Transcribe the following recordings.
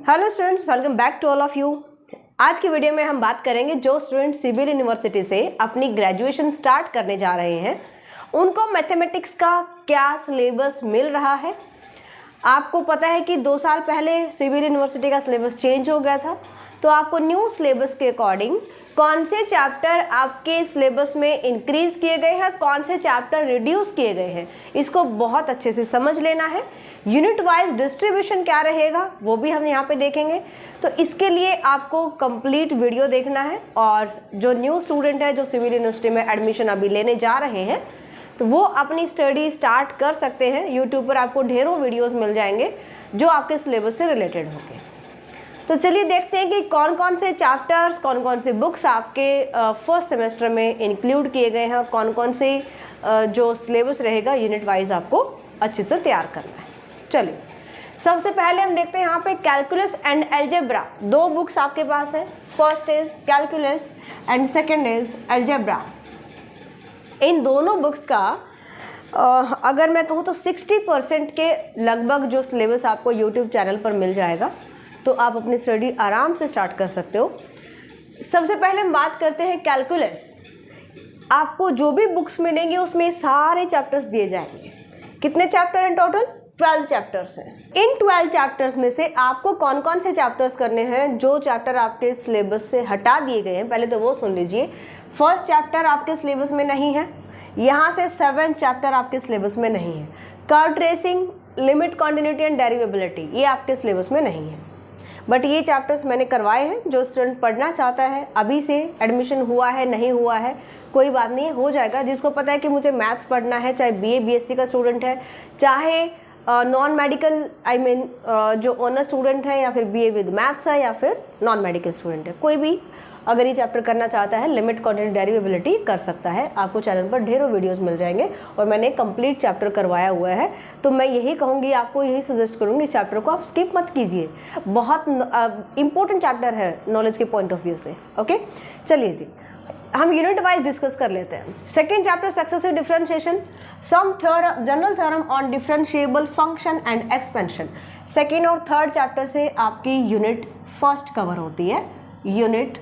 Hello students, welcome back to all of you. आज की video में हम बात करेंगे जो स्टूडेंट सिविल यूनिवर्सिटी से अपनी ग्रेजुएशन स्टार्ट करने जा रहे हैं उनको मैथमेटिक्स का क्या सिलेबस मिल रहा है। आपको पता है कि 2 साल पहले सिविल यूनिवर्सिटी का सिलेबस चेंज हो गया था, तो आपको न्यू सिलेबस के अकॉर्डिंग कौन से चैप्टर आपके सिलेबस में इंक्रीज किए गए हैं, कौन से चैप्टर रिड्यूस किए गए हैं, इसको बहुत अच्छे से समझ लेना है। यूनिट वाइज डिस्ट्रीब्यूशन क्या रहेगा वो भी हम यहाँ पे देखेंगे। तो इसके लिए आपको कंप्लीट वीडियो देखना है, और जो न्यू स्टूडेंट है जो सिविल यूनिवर्सिटी में एडमिशन अभी लेने जा रहे हैं तो वो अपनी स्टडी स्टार्ट कर सकते हैं। यूट्यूब पर आपको ढेरों वीडियोज़ मिल जाएंगे जो आपके सिलेबस से रिलेटेड होंगे। तो चलिए देखते हैं कि कौन कौन से चैप्टर्स, कौन कौन से बुक्स आपके फर्स्ट सेमेस्टर में इंक्लूड किए गए हैं, कौन कौन से जो सिलेबस रहेगा यूनिट वाइज आपको अच्छे से तैयार करना है। चलिए सबसे पहले हम देखते हैं यहाँ पे कैलकुलस एंड अलजेब्रा, 2 बुक्स आपके पास है। First is calculus and second is algebra. इन दोनों बुक्स का अगर मैं कहूँ तो 60% के लगभग जो सिलेबस आपको यूट्यूब चैनल पर मिल जाएगा, तो आप अपनी स्टडी आराम से स्टार्ट कर सकते हो। सबसे पहले हम बात करते हैं कैलकुलस। आपको जो भी बुक्स मिलेंगे उसमें सारे चैप्टर्स दिए जाएंगे। कितने चैप्टर हैं टोटल? 12 चैप्टर्स हैं। इन 12 चैप्टर्स में से आपको कौन कौन से चैप्टर्स करने हैं, जो चैप्टर आपके सिलेबस से हटा दिए गए हैं पहले तो वो सुन लीजिए। फर्स्ट चैप्टर आपके सिलेबस में नहीं है, यहाँ से 7 चैप्टर आपके सिलेबस में नहीं है। Curve tracing, limit, continuity and derivability, ये आपके सिलेबस में नहीं है, बट ये चैप्टर्स मैंने करवाए हैं। जो स्टूडेंट पढ़ना चाहता है, अभी से एडमिशन हुआ है नहीं हुआ है कोई बात नहीं, हो जाएगा। जिसको पता है कि मुझे मैथ्स पढ़ना है, चाहे बीए बीएससी का स्टूडेंट है, चाहे नॉन मेडिकल जो ऑनर स्टूडेंट है, या फिर बीए विद मैथ्स है, या फिर नॉन मेडिकल स्टूडेंट है, कोई भी अगर ये चैप्टर करना चाहता है, लिमिट, कॉन्टिन्यूटी, डेरिवेबिलिटी कर सकता है। आपको चैनल पर ढेरों वीडियोस मिल जाएंगे और मैंने कंप्लीट चैप्टर करवाया हुआ है। तो मैं यही कहूँगी, आपको यही सजेस्ट करूँगी, इस चैप्टर को आप स्किप मत कीजिए, बहुत इंपॉर्टेंट चैप्टर है नॉलेज के पॉइंट ऑफ व्यू से। ओके, चलिए जी हम यूनिट वाइज डिस्कस कर लेते हैं। Second chapter successive differentiation, some theorem, general theorem on differentiable function and expansion. Second और थर्ड चैप्टर से आपकी यूनिट फर्स्ट कवर होती है। यूनिट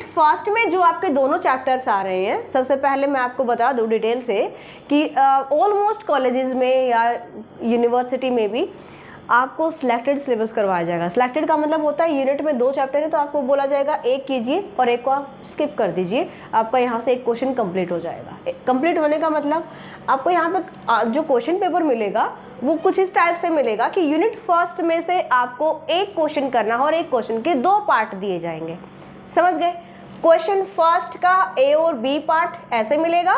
फर्स्ट में जो आपके दोनों चैप्टर्स आ रहे हैं, सबसे पहले मैं आपको बता दूं डिटेल से कि ऑलमोस्ट कॉलेजेस में या यूनिवर्सिटी में भी आपको सिलेक्टेड सिलेबस करवाया जाएगा। सिलेक्टेड का मतलब होता है यूनिट में 2 चैप्टर है तो आपको बोला जाएगा एक कीजिए और एक को आप स्किप कर दीजिए, आपका यहाँ से एक क्वेश्चन कंप्लीट हो जाएगा। कंप्लीट होने का मतलब आपको यहाँ पे जो क्वेश्चन पेपर मिलेगा वो कुछ इस टाइप से मिलेगा कि यूनिट फर्स्ट में से आपको एक क्वेश्चन करना है और एक क्वेश्चन के 2 पार्ट दिए जाएंगे। समझ गए? क्वेश्चन फर्स्ट का ए और बी पार्ट ऐसे मिलेगा,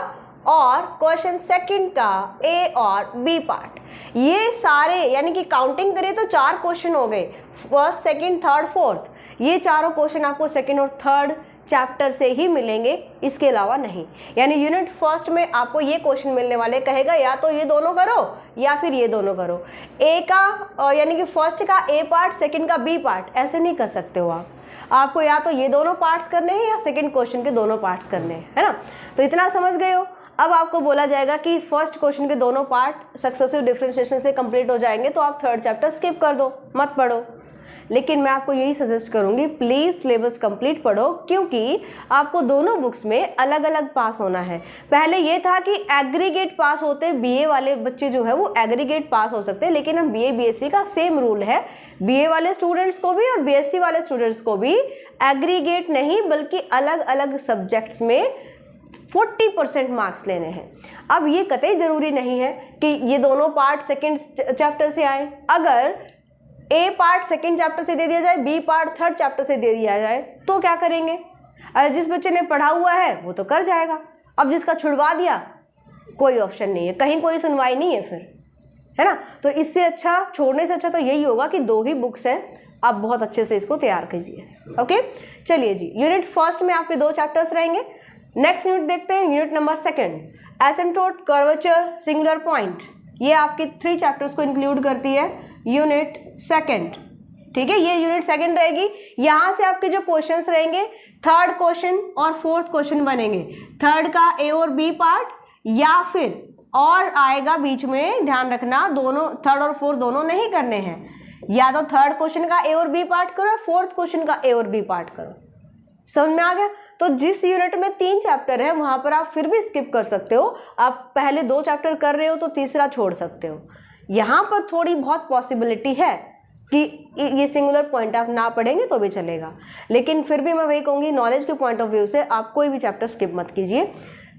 और क्वेश्चन सेकंड का ए और बी पार्ट। ये सारे यानी कि काउंटिंग करें तो 4 क्वेश्चन हो गए, फर्स्ट, सेकंड, थर्ड, फोर्थ। ये चारों क्वेश्चन आपको सेकंड और थर्ड चैप्टर से ही मिलेंगे, इसके अलावा नहीं। यानी यूनिट फर्स्ट में आपको ये क्वेश्चन मिलने वाले, कहेगा या तो ये दोनों करो या फिर ये दोनों करो। ए का यानी कि फर्स्ट का ए पार्ट, सेकंड का बी पार्ट, ऐसे नहीं कर सकते हो आप। आपको या तो ये दोनों पार्ट्स करने हैं या सेकंड क्वेश्चन के दोनों पार्ट्स करने हैं, है ना। तो इतना समझ गए हो। अब आपको बोला जाएगा कि फर्स्ट क्वेश्चन के दोनों पार्ट सक्सेसिव डिफरेंशिएशन से कंप्लीट हो जाएंगे तो आप थर्ड चैप्टर स्किप कर दो, मत पढ़ो। लेकिन मैं आपको यही सजेस्ट करूंगी, प्लीज़ सिलेबस कंप्लीट पढ़ो, क्योंकि आपको दोनों बुक्स में अलग अलग पास होना है। पहले ये था कि एग्रीगेट पास होते, बीए वाले बच्चे जो है वो एग्रीगेट पास हो सकते हैं, लेकिन अब बीए बीएससी का सेम रूल है, बीए वाले स्टूडेंट्स को भी और बीएससी वाले स्टूडेंट्स को भी एग्रीगेट नहीं बल्कि अलग अलग सब्जेक्ट्स में 40% मार्क्स लेने हैं। अब ये कतई जरूरी नहीं है कि ये दोनों पार्ट सेकंड चैप्टर से आए। अगर ए पार्ट सेकंड चैप्टर से दे दिया जाए, बी पार्ट थर्ड चैप्टर से दे दिया जाए, तो क्या करेंगे? जिस बच्चे ने पढ़ा हुआ है वो तो कर जाएगा। अब जिसका छुड़वा दिया, कोई ऑप्शन नहीं है, कहीं कोई सुनवाई नहीं है फिर, है ना। तो इससे अच्छा, छोड़ने से अच्छा तो यही होगा कि 2 ही बुक्स हैं, आप बहुत अच्छे से इसको तैयार कीजिए। ओके, चलिए जी, यूनिट फर्स्ट में आपके 2 चैप्टर्स रहेंगे। नेक्स्ट यूनिट देखते हैं, unit number second, asymptote, curvature, singular point. ये आपके 3 चैप्टर्स को इंक्लूड करती है यूनिट सेकेंड। ठीक है, ये यूनिट सेकेंड रहेगी। यहाँ से आपके जो क्वेश्चंस रहेंगे, थर्ड क्वेश्चन और फोर्थ क्वेश्चन बनेंगे। थर्ड का ए और बी पार्ट, या फिर और आएगा बीच में, ध्यान रखना, दोनों थर्ड और फोर्थ दोनों नहीं करने हैं। या तो थर्ड क्वेश्चन का ए और बी पार्ट करो, फोर्थ क्वेश्चन का ए और बी पार्ट करो। समझ में आ गया? तो जिस यूनिट में 3 चैप्टर है वहां पर आप फिर भी स्किप कर सकते हो। आप पहले 2 चैप्टर कर रहे हो तो तीसरा छोड़ सकते हो। यहाँ पर थोड़ी बहुत पॉसिबिलिटी है कि ये सिंगुलर पॉइंट आप ना पढ़ेंगे तो भी चलेगा, लेकिन फिर भी मैं वही कहूँगी नॉलेज के पॉइंट ऑफ व्यू से आप कोई भी चैप्टर स्किप मत कीजिए।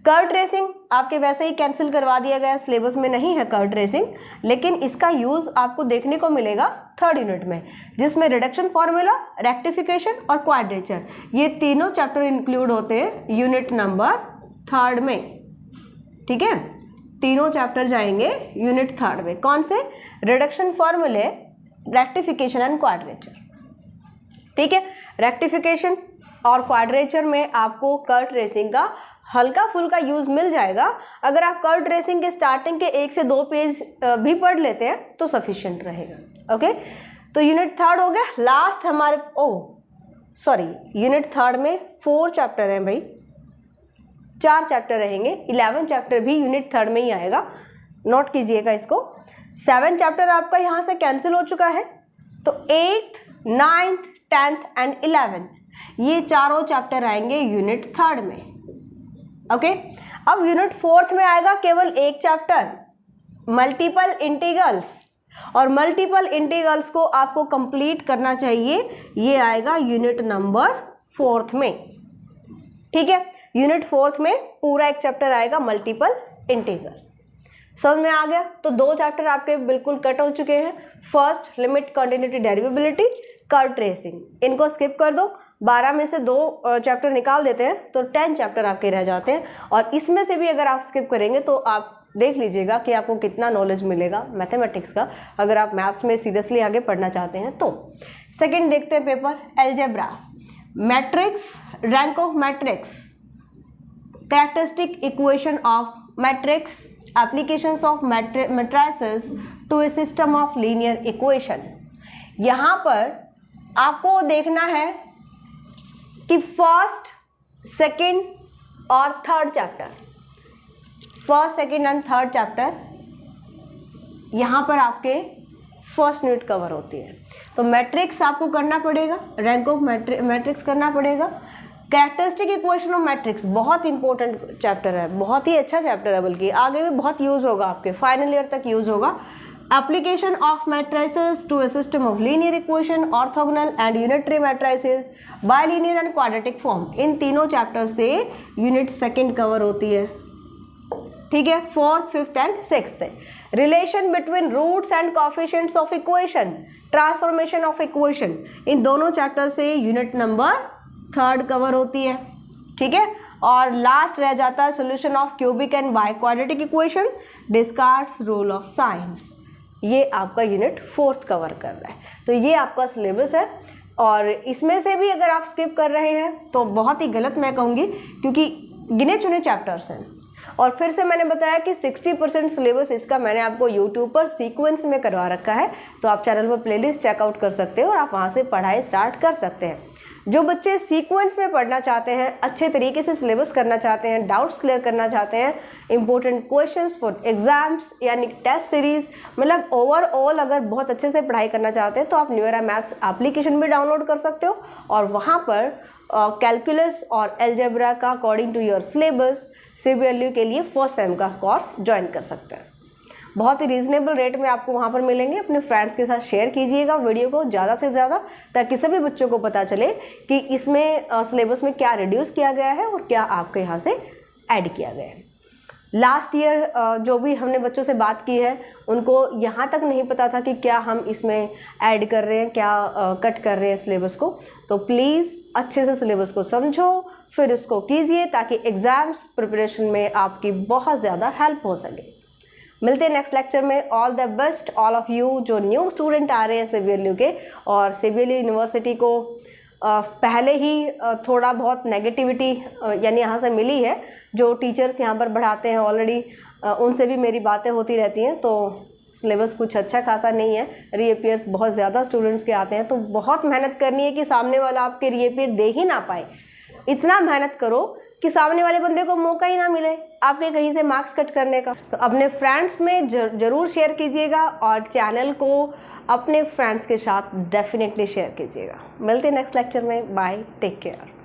कर्व ट्रेसिंग आपके वैसे ही कैंसिल करवा दिया गया, सिलेबस में नहीं है कर्व ट्रेसिंग, लेकिन इसका यूज़ आपको देखने को मिलेगा थर्ड यूनिट में, जिसमें रिडक्शन फार्मूला, रेक्टिफिकेशन और क्वाड्रेचर, ये तीनों चैप्टर इंक्लूड होते हैं यूनिट नंबर थर्ड में। ठीक है, तीनों चैप्टर जाएंगे यूनिट थर्ड में। कौन से? रिडक्शन फार्मूले, रेक्टिफिकेशन एंड क्वाड्रेचर। ठीक है, रेक्टिफिकेशन और क्वाड्रेचर में आपको कर्व ट्रेसिंग का हल्का फुल्का यूज़ मिल जाएगा। अगर आप कर्व ट्रेसिंग के स्टार्टिंग के 1 से 2 पेज भी पढ़ लेते हैं तो सफिशिएंट रहेगा। ओके, तो यूनिट थर्ड हो गया। लास्ट हमारे यूनिट थर्ड में 4 चैप्टर हैं भाई, 4 चैप्टर रहेंगे। 11 चैप्टर भी यूनिट थर्ड में ही आएगा, नोट कीजिएगा इसको। 7 चैप्टर आपका यहाँ से कैंसिल हो चुका है, तो 8th, 9th, 10th and 11th ये चारों चैप्टर आएंगे यूनिट थर्ड में। ओके, अब यूनिट फोर्थ में आएगा केवल एक चैप्टर, मल्टीपल इंटीग्रल्स, और मल्टीपल इंटीग्रल्स को आपको कंप्लीट करना चाहिए, ये आएगा यूनिट नंबर फोर्थ में। ठीक है, यूनिट फोर्थ में पूरा एक चैप्टर आएगा मल्टीपल इंटीग्रल। समझ में आ गया? तो 2 चैप्टर आपके बिल्कुल कट हो चुके हैं। First limit continuity derivability, curve tracing, इनको स्किप कर दो। 12 में से 2 चैप्टर निकाल देते हैं तो 10 चैप्टर आपके रह जाते हैं, और इसमें से भी अगर आप स्किप करेंगे तो आप देख लीजिएगा कि आपको कितना नॉलेज मिलेगा मैथमेटिक्स का, अगर आप मैथ्स में सीरियसली आगे पढ़ना चाहते हैं तो। सेकेंड देखते हैं paper algebra, matrix, rank of matrix, characteristic equation of matrix, applications of matrices to a system of linear equation. यहाँ पर आपको देखना है कि फर्स्ट, सेकंड और third chapter, first, second and third chapter यहाँ पर आपके फर्स्ट यूनिट कवर होती है। तो मैट्रिक्स आपको करना पड़ेगा, रैंक ऑफ मैट्रिक्स करना पड़ेगा, कैरेक्टरिस्टिक इक्वेशन ऑफ मैट्रिक्स बहुत इंपॉर्टेंट चैप्टर है, बहुत ही अच्छा चैप्टर है, बल्कि आगे भी बहुत यूज़ होगा, आपके फाइनल ईयर तक यूज़ होगा। Application of matrices to a system of linear equation, orthogonal and unitary matrices, bilinear and quadratic form, इन तीनों चैप्टर से यूनिट सेकंड कवर होती है। ठीक है, fourth, fifth and sixth. Relation between roots and coefficients of equation, transformation of equation, इन दोनों chapter से यूनिट नंबर थर्ड कवर होती है। ठीक है, और लास्ट रह जाता है solution of cubic and biquadratic equation, Descartes rule of signs, ये आपका यूनिट फोर्थ कवर कर रहा है। तो ये आपका सिलेबस है, और इसमें से भी अगर आप स्किप कर रहे हैं तो बहुत ही गलत मैं कहूँगी, क्योंकि गिने चुने चैप्टर्स हैं। और फिर से मैंने बताया कि 60% सिलेबस इसका मैंने आपको यूट्यूब पर सीक्वेंस में करवा रखा है, तो आप चैनल पर प्लेलिस्ट चेकआउट कर सकते हो और आप वहाँ से पढ़ाई स्टार्ट कर सकते हैं। जो बच्चे सीक्वेंस में पढ़ना चाहते हैं, अच्छे तरीके से सिलेबस करना चाहते हैं, डाउट्स क्लियर करना चाहते हैं, इंपॉर्टेंट क्वेश्चंस फॉर एग्जाम्स यानी टेस्ट सीरीज, मतलब ओवरऑल अगर बहुत अच्छे से पढ़ाई करना चाहते हैं तो आप न्यू एरा मैथ्स एप्लीकेशन भी डाउनलोड कर सकते हो, और वहाँ पर कैलकुलस और एलजेब्रा का according to your syllabus CBLU के लिए फर्स्ट सेम का कोर्स ज्वाइन कर सकते हैं। बहुत ही रीज़नेबल रेट में आपको वहाँ पर मिलेंगे। अपने फ्रेंड्स के साथ शेयर कीजिएगा वीडियो को ज़्यादा से ज़्यादा, ताकि सभी बच्चों को पता चले कि इसमें सिलेबस में क्या रिड्यूस किया गया है और क्या आपके यहाँ से ऐड किया गया है। लास्ट ईयर जो भी हमने बच्चों से बात की है उनको यहाँ तक नहीं पता था कि क्या हम इसमें ऐड कर रहे हैं, क्या कट कर रहे हैं सिलेबस को। तो प्लीज़ अच्छे से सिलेबस को समझो, फिर उसको कीजिए, ताकि एग्ज़ाम्स प्रिपरेशन में आपकी बहुत ज़्यादा हेल्प हो सके। मिलते हैं नेक्स्ट लेक्चर में। All the best all of you जो न्यू स्टूडेंट आ रहे हैं CBLU के, और CBLU यूनिवर्सिटी को पहले ही थोड़ा बहुत नेगेटिविटी यानी यहाँ से मिली है। जो टीचर्स यहाँ पर पढ़ाते हैं ऑलरेडी उनसे भी मेरी बातें होती रहती हैं, तो सिलेबस कुछ अच्छा खासा नहीं है, रीअपियर्स बहुत ज़्यादा स्टूडेंट्स के आते हैं, तो बहुत मेहनत करनी है कि सामने वाला आपके रीअपियर दे ही ना पाए। इतना मेहनत करो कि सामने वाले बंदे को मौका ही ना मिले आपके कहीं से मार्क्स कट करने का। तो अपने फ्रेंड्स में ज़रूर शेयर कीजिएगा और चैनल को अपने फ्रेंड्स के साथ डेफिनेटली शेयर कीजिएगा। मिलते हैं नेक्स्ट लेक्चर में। Bye, take care.